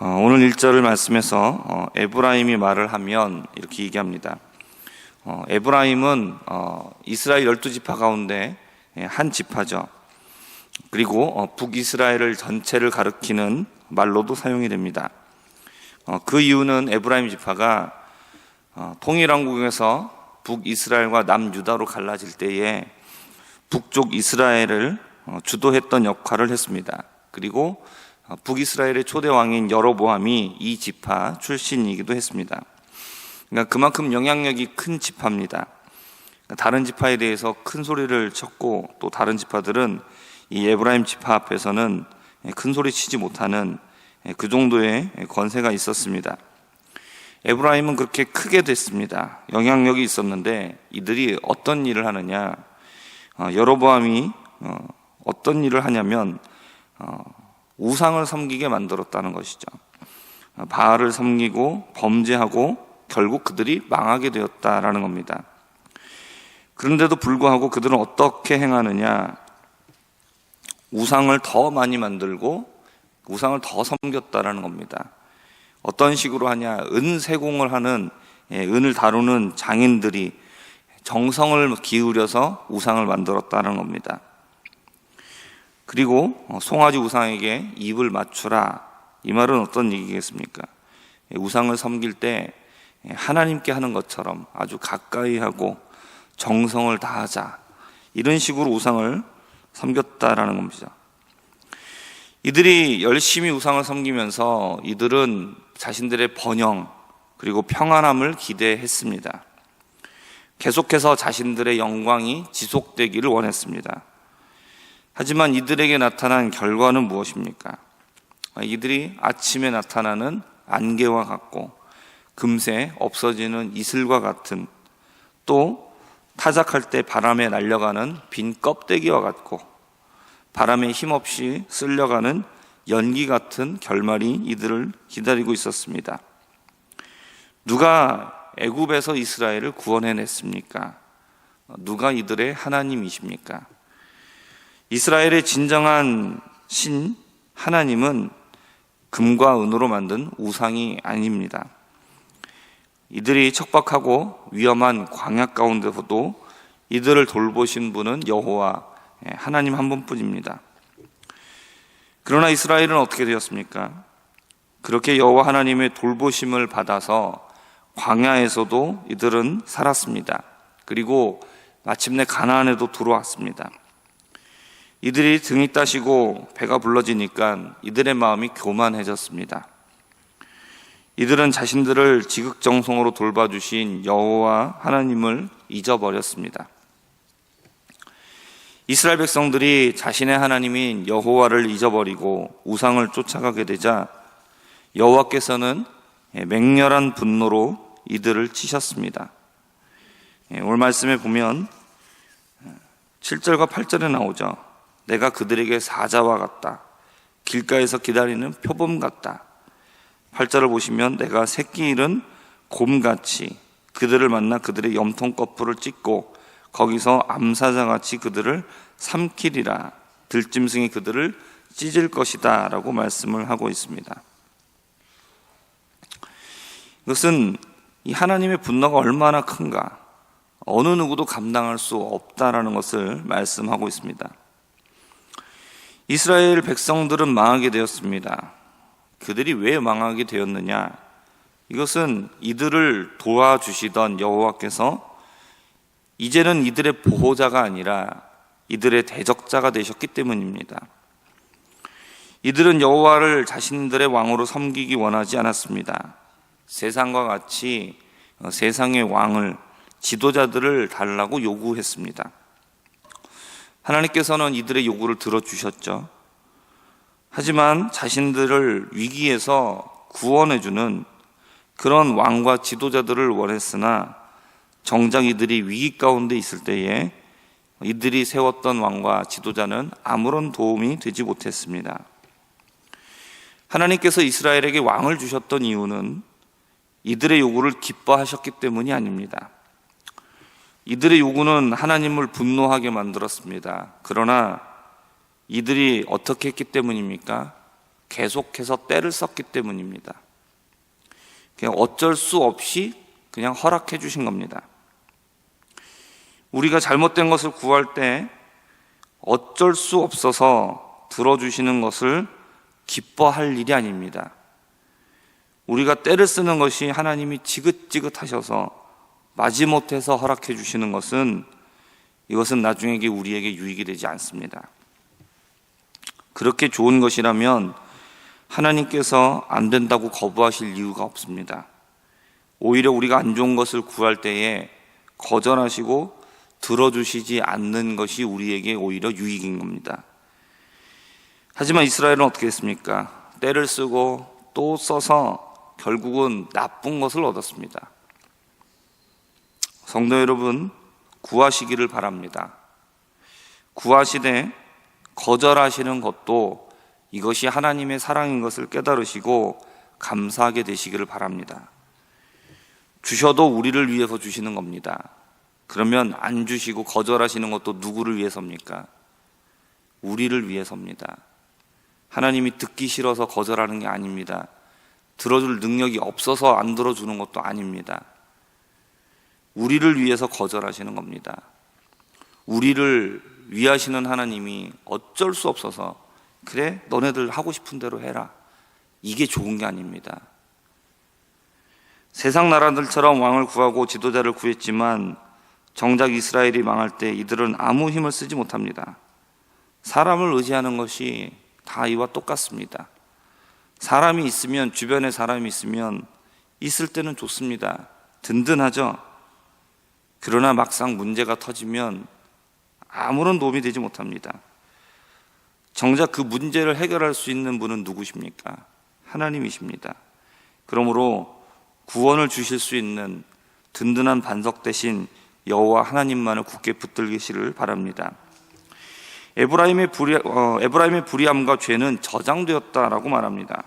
오늘 1절 말씀에서 에브라임이 말을 하면 이렇게 얘기합니다. 에브라임은 이스라엘 12지파 가운데 한 지파죠. 그리고 북이스라엘 전체를 가리키는 말로도 사용이 됩니다. 그 이유는 에브라임 지파가 통일왕국에서 북이스라엘과 남유다로 갈라질 때에 북쪽 이스라엘을 주도했던 역할을 했습니다. 그리고 북이스라엘의 초대 왕인 여로보암이 이 지파 출신이기도 했습니다. 그러니까 그만큼 영향력이 큰 지파입니다. 다른 지파에 대해서 큰 소리를 쳤고, 또 다른 지파들은 이 에브라임 지파 앞에서는 큰 소리 치지 못하는 그 정도의 권세가 있었습니다. 에브라임은 그렇게 크게 됐습니다. 영향력이 있었는데 이들이 어떤 일을 하느냐, 여로보암이 어떤 일을 하냐면 우상을 섬기게 만들었다는 것이죠. 바알을 섬기고 범죄하고 결국 그들이 망하게 되었다라는 겁니다. 그런데도 불구하고 그들은 어떻게 행하느냐, 우상을 더 많이 만들고 우상을 더 섬겼다라는 겁니다. 어떤 식으로 하냐, 은세공을 하는, 은을 다루는 장인들이 정성을 기울여서 우상을 만들었다는 겁니다. 그리고 송아지 우상에게 입을 맞추라, 이 말은 어떤 얘기겠습니까? 우상을 섬길 때 하나님께 하는 것처럼 아주 가까이 하고 정성을 다하자, 이런 식으로 우상을 섬겼다라는 겁니다. 이들이 열심히 우상을 섬기면서 이들은 자신들의 번영 그리고 평안함을 기대했습니다. 계속해서 자신들의 영광이 지속되기를 원했습니다. 하지만 이들에게 나타난 결과는 무엇입니까? 이들이 아침에 나타나는 안개와 같고 금세 없어지는 이슬과 같은, 또 타작할 때 바람에 날려가는 빈 껍데기와 같고 바람에 힘없이 쓸려가는 연기 같은 결말이 이들을 기다리고 있었습니다. 누가 애굽에서 이스라엘을 구원해냈습니까? 누가 이들의 하나님이십니까? 이스라엘의 진정한 신 하나님은 금과 은으로 만든 우상이 아닙니다. 이들이 척박하고 위험한 광야 가운데서도 이들을 돌보신 분은 여호와 하나님 한 분뿐입니다. 그러나 이스라엘은 어떻게 되었습니까? 그렇게 여호와 하나님의 돌보심을 받아서 광야에서도 이들은 살았습니다. 그리고 마침내 가나안에도 들어왔습니다. 이들이 등이 따시고 배가 불러지니까 이들의 마음이 교만해졌습니다. 이들은 자신들을 지극정성으로 돌봐주신 여호와 하나님을 잊어버렸습니다. 이스라엘 백성들이 자신의 하나님인 여호와를 잊어버리고 우상을 쫓아가게 되자 여호와께서는 맹렬한 분노로 이들을 치셨습니다. 오늘 말씀에 보면 7절과 8절에 나오죠. 내가 그들에게 사자와 같다, 길가에서 기다리는 표범 같다. 8절을 보시면 내가 새끼 잃은 곰같이 그들을 만나 그들의 염통 거풀을 찢고 거기서 암사자같이 그들을 삼키리라, 들짐승이 그들을 찢을 것이다 라고 말씀을 하고 있습니다. 이것은 이 하나님의 분노가 얼마나 큰가, 어느 누구도 감당할 수 없다라는 것을 말씀하고 있습니다. 이스라엘 백성들은 망하게 되었습니다. 그들이 왜 망하게 되었느냐? 이것은 이들을 도와주시던 여호와께서 이제는 이들의 보호자가 아니라 이들의 대적자가 되셨기 때문입니다. 이들은 여호와를 자신들의 왕으로 섬기기 원하지 않았습니다. 세상과 같이 세상의 왕을, 지도자들을 달라고 요구했습니다. 하나님께서는 이들의 요구를 들어주셨죠. 하지만 자신들을 위기에서 구원해주는 그런 왕과 지도자들을 원했으나 정작 이들이 위기 가운데 있을 때에 이들이 세웠던 왕과 지도자는 아무런 도움이 되지 못했습니다. 하나님께서 이스라엘에게 왕을 주셨던 이유는 이들의 요구를 기뻐하셨기 때문이 아닙니다. 이들의 요구는 하나님을 분노하게 만들었습니다. 그러나 이들이 어떻게 했기 때문입니까? 계속해서 때를 썼기 때문입니다. 그냥 어쩔 수 없이 그냥 허락해 주신 겁니다. 우리가 잘못된 것을 구할 때 어쩔 수 없어서 들어주시는 것을 기뻐할 일이 아닙니다. 우리가 때를 쓰는 것이 하나님이 지긋지긋하셔서 마지못해서 허락해 주시는 것은 이것은 나중에 우리에게 유익이 되지 않습니다. 그렇게 좋은 것이라면 하나님께서 안 된다고 거부하실 이유가 없습니다. 오히려 우리가 안 좋은 것을 구할 때에 거절하시고 들어주시지 않는 것이 우리에게 오히려 유익인 겁니다. 하지만 이스라엘은 어떻게 했습니까? 때를 쓰고 또 써서 결국은 나쁜 것을 얻었습니다. 성도 여러분, 구하시기를 바랍니다. 구하시되 거절하시는 것도 이것이 하나님의 사랑인 것을 깨달으시고 감사하게 되시기를 바랍니다. 주셔도 우리를 위해서 주시는 겁니다. 그러면 안 주시고 거절하시는 것도 누구를 위해서입니까? 우리를 위해서입니다. 하나님이 듣기 싫어서 거절하는 게 아닙니다. 들어줄 능력이 없어서 안 들어주는 것도 아닙니다. 우리를 위해서 거절하시는 겁니다. 우리를 위하시는 하나님이 어쩔 수 없어서 그래, 너네들 하고 싶은 대로 해라, 이게 좋은 게 아닙니다. 세상 나라들처럼 왕을 구하고 지도자를 구했지만 정작 이스라엘이 망할 때 이들은 아무 힘을 쓰지 못합니다. 사람을 의지하는 것이 다 이와 똑같습니다. 사람이 있으면, 주변에 사람이 있으면 있을 때는 좋습니다. 든든하죠. 그러나 막상 문제가 터지면 아무런 도움이 되지 못합니다. 정작 그 문제를 해결할 수 있는 분은 누구십니까? 하나님이십니다. 그러므로 구원을 주실 수 있는 든든한 반석 대신 여호와 하나님만을 굳게 붙들기시를 바랍니다. 에브라임의 불의함과 죄는 저장되었다라고 말합니다.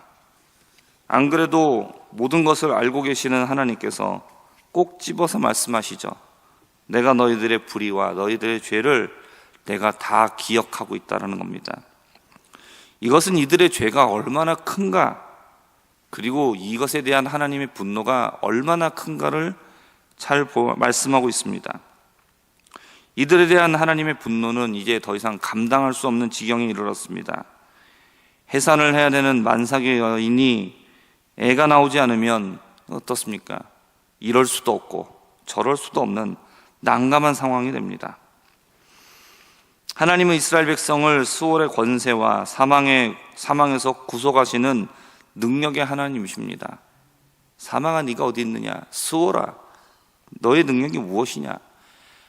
안 그래도 모든 것을 알고 계시는 하나님께서 꼭 집어서 말씀하시죠. 내가 너희들의 불의와 너희들의 죄를 내가 다 기억하고 있다는 겁니다. 이것은 이들의 죄가 얼마나 큰가, 그리고 이것에 대한 하나님의 분노가 얼마나 큰가를 잘 말씀하고 있습니다. 이들에 대한 하나님의 분노는 이제 더 이상 감당할 수 없는 지경에 이르렀습니다. 해산을 해야 되는 만삭의 여인이 애가 나오지 않으면 어떻습니까? 이럴 수도 없고 저럴 수도 없는 난감한 상황이 됩니다. 하나님은 이스라엘 백성을 수월의 권세와 사망에서 구속하시는 능력의 하나님이십니다. 사망아, 네가 어디 있느냐? 수월아, 너의 능력이 무엇이냐?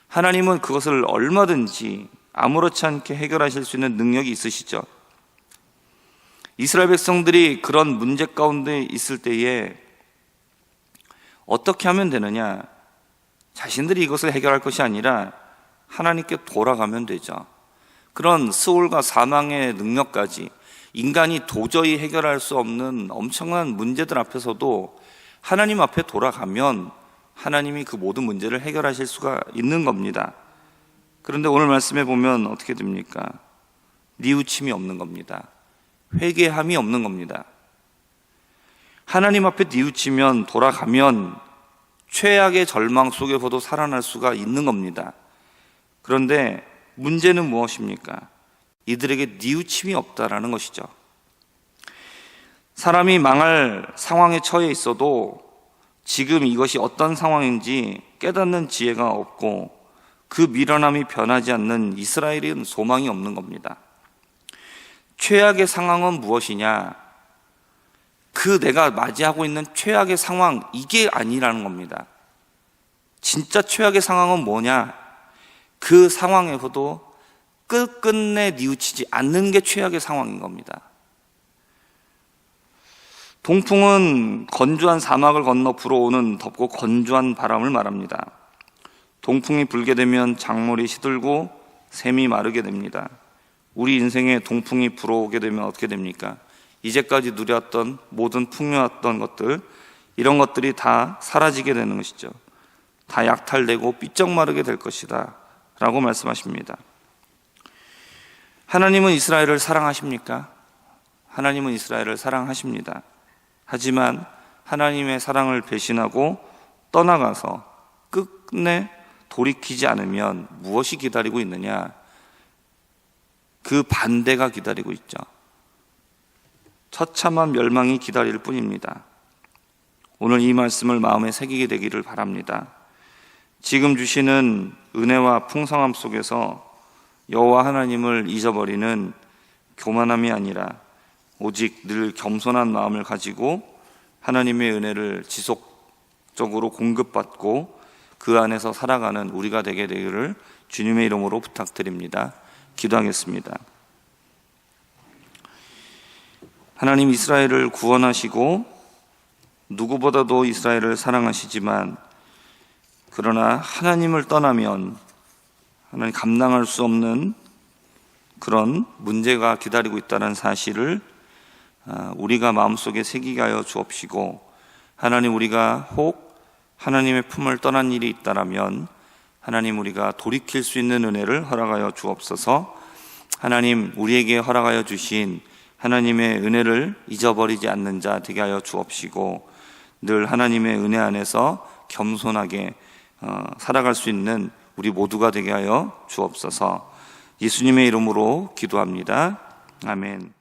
하나님은 그것을 얼마든지 아무렇지 않게 해결하실 수 있는 능력이 있으시죠. 이스라엘 백성들이 그런 문제 가운데 있을 때에 어떻게 하면 되느냐? 자신들이 이것을 해결할 것이 아니라 하나님께 돌아가면 되죠. 그런 수월과 사망의 능력까지 인간이 도저히 해결할 수 없는 엄청난 문제들 앞에서도 하나님 앞에 돌아가면 하나님이 그 모든 문제를 해결하실 수가 있는 겁니다. 그런데 오늘 말씀에 보면 어떻게 됩니까? 뉘우침이 없는 겁니다. 회개함이 없는 겁니다. 하나님 앞에 뉘우치면, 돌아가면 최악의 절망 속에서도 살아날 수가 있는 겁니다. 그런데 문제는 무엇입니까? 이들에게 뉘우침이 없다라는 것이죠. 사람이 망할 상황에 처해 있어도 지금 이것이 어떤 상황인지 깨닫는 지혜가 없고 그 미련함이 변하지 않는 이스라엘은 소망이 없는 겁니다. 최악의 상황은 무엇이냐? 그 내가 맞이하고 있는 최악의 상황, 이게 아니라는 겁니다. 진짜 최악의 상황은 뭐냐? 그 상황에서도 끝끝내 뉘우치지 않는 게 최악의 상황인 겁니다. 동풍은 건조한 사막을 건너 불어오는 덥고 건조한 바람을 말합니다. 동풍이 불게 되면 작물이 시들고 샘이 마르게 됩니다. 우리 인생에 동풍이 불어오게 되면 어떻게 됩니까? 이제까지 누렸던 모든 풍요했던 것들, 이런 것들이 다 사라지게 되는 것이죠. 다 약탈되고 삐쩍 마르게 될 것이다 라고 말씀하십니다. 하나님은 이스라엘을 사랑하십니까? 하나님은 이스라엘을 사랑하십니다. 하지만 하나님의 사랑을 배신하고 떠나가서 끝내 돌이키지 않으면 무엇이 기다리고 있느냐? 그 반대가 기다리고 있죠. 처참한 멸망이 기다릴 뿐입니다. 오늘 이 말씀을 마음에 새기게 되기를 바랍니다. 지금 주시는 은혜와 풍성함 속에서 여호와 하나님을 잊어버리는 교만함이 아니라 오직 늘 겸손한 마음을 가지고 하나님의 은혜를 지속적으로 공급받고 그 안에서 살아가는 우리가 되게 되기를 주님의 이름으로 부탁드립니다. 기도하겠습니다. 하나님, 이스라엘을 구원하시고 누구보다도 이스라엘을 사랑하시지만 그러나 하나님을 떠나면 하나님 감당할 수 없는 그런 문제가 기다리고 있다는 사실을 우리가 마음속에 새기게 하여 주옵시고, 하나님, 우리가 혹 하나님의 품을 떠난 일이 있다라면 하나님, 우리가 돌이킬 수 있는 은혜를 허락하여 주옵소서. 하나님, 우리에게 허락하여 주신 하나님의 은혜를 잊어버리지 않는 자 되게 하여 주옵시고, 늘 하나님의 은혜 안에서 겸손하게 살아갈 수 있는 우리 모두가 되게 하여 주옵소서. 예수님의 이름으로 기도합니다. 아멘.